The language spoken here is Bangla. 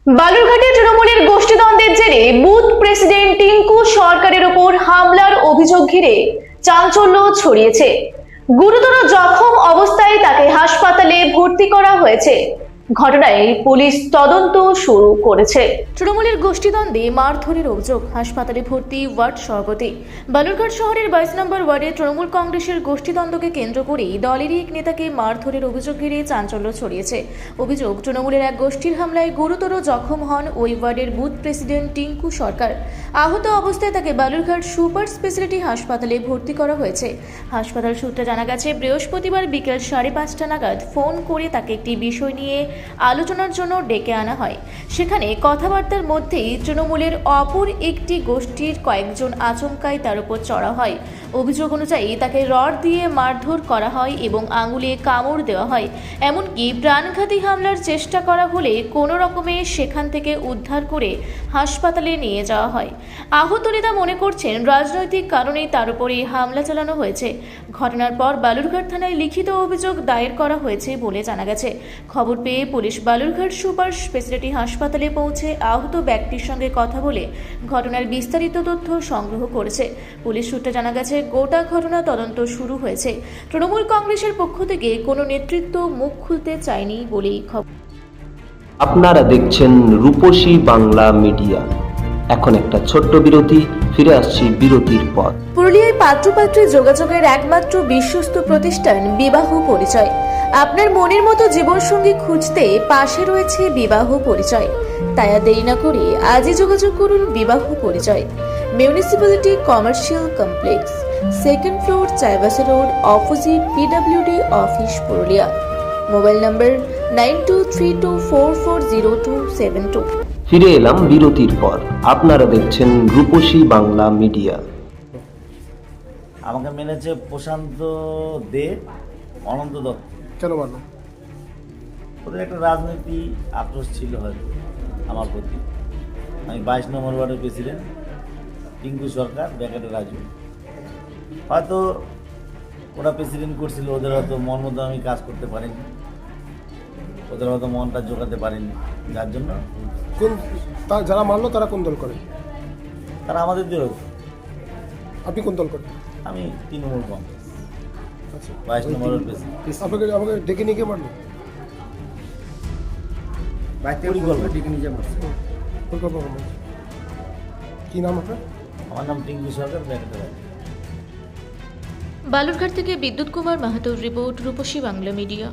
বালুরঘাটে তৃণমূলের গোষ্ঠীদ্বন্দ্বের জেরে বুথ প্রেসিডেন্ট টিঙ্কু সরকারের ওপর হামলার অভিযোগ ঘিরে চাঞ্চল্য ছড়িয়েছে। গুরুতর জখম অবস্থায় তাকে হাসপাতালে ভর্তি করা হয়েছে। ঘটনায় পুলিশ তদন্ত শুরু করেছে। তৃণমূলের গোষ্ঠীদ্বন্দ্বে মারধরের অভিযোগ, হাসপাতালে ভর্তি ওয়ার্ড সভাপতি। বালুরঘাট শহরের 22 নম্বর ওয়ার্ডে তৃণমূল কংগ্রেসের গোষ্ঠীদ্বন্দ্বকে কেন্দ্র করেই দলেরই এক নেতাকে মারধরের অভিযোগ ঘিরে চাঞ্চল্য ছড়িয়েছে। অভিযোগ, তৃণমূলের এক গোষ্ঠীর হামলায় গুরুতর জখম হন ওই ওয়ার্ডের বুথ প্রেসিডেন্ট টিঙ্কু সরকার। আহত অবস্থায় তাকে বালুরঘাট সুপার স্পেশালিটি হাসপাতালে ভর্তি করা হয়েছে। হাসপাতাল সূত্রে জানা গেছে, বৃহস্পতিবার বিকেল 5:30 নাগাদ ফোন করে তাকে একটি বিষয় নিয়ে আলোচনার জন্য ডেকে আনা হয়। সেখানে কথাবার্তার মধ্যেই তৃণমূলের অপর একটি গোষ্ঠীর কয়েকজন আচমকাই তার উপর চড়া হয়। অভিযোগ অনুযায়ী তাকে রড দিয়ে মারধর করা হয় এবং আঙুলে কামড় দেওয়া হয়। এমনকি প্রাণঘাতী হামলার চেষ্টা করা হলে কোনো রকমে সেখান থেকে উদ্ধার করে হাসপাতালে নিয়ে যাওয়া হয়। আহত নেতা মনে করছেন রাজনৈতিক কারণেই তার উপর এই হামলা চালানো হয়েছে। ঘটনার পর বালুরঘাট থানায় লিখিত অভিযোগ দায়ের করা হয়েছে বলে জানা গেছে। খবর পেয়ে পুলিশ বালুরঘাট সুপার স্পেশালিটি হাসপাতালে পৌঁছে আহত ব্যক্তির সঙ্গে কথা বলে ঘটনার বিস্তারিত তথ্য সংগ্রহ করেছে। পুলিশ সূত্রে জানা গেছে, গোটা ঘটনা তদন্ত শুরু হয়েছে। তৃণমূল কংগ্রেসের পক্ষ থেকে কোনো নেতৃত্ব মুখ খুলতে চায়নি বলেই খবর। আপনারা দেখছেন রূপসী বাংলা মিডিয়া। এখন একটা ছোট্ট বিরতি, ফিরে আসছি বিরতির পর। পুরুলিয়ায় পাত্রপাত্রী যোগাযোগের একমাত্র বিশ্বস্ত প্রতিষ্ঠান বিবাহ পরিচয়। আপনার মনের মতো জীবনসঙ্গী খুঁজতে পাশে রয়েছে বিবাহ পরিচয়। তাই আর দেরি না করে আজই যোগাযোগ করুন বিবাহ পরিচয়। Municipality commercial complex, 2nd floor, Chaibasa road, opposite PWD office, Purulia. Mobile নম্বর 9232440272। ফিরে এলাম বিরতির পর। আপনারা দেখছেন রূপসী বাংলা মিডিয়া। আমাকে মেনেছে প্রশান্ত দে, অনন্ত দত্ত। কেন মারলো? ওদের একটা রাজনীতি আক্রোশ ছিল হয়তো আমার প্রতি। আমি 22 নম্বর ওয়ার্ডের প্রেসিডেন্ট, টিঙ্কু সরকার, ব্যাকেটে রাজু। হয়তো ওরা প্রেসিডেন্ট করছিল, ওদের হয়তো মন মতো আমি কাজ করতে পারিনি, ওদের হয়তো মনটা জোগাতে পারিনি, যার জন্য কোন যারা মারলো তারা কোন দল করে? তারা আমাদের দিয়ে। আপনি কোন দল করেন? আমি তৃণমূল কংগ্রেস, আচ্ছা, 22 নম্বর ওয়ার্ড প্রেসিডেন্ট। আমাকে ডেকে নিয়ে গিয়ে মারলো? পরিকল্পনা মারছে। কি নাম আপনার? আমার নাম টিঙ্কু সরকার, ব্যাকেটে রাজু। বালুরঘাট থেকে বিদ্যুৎ কুমার মাহাতোর রিপোর্ট, রূপসী বাংলা মিডিয়া।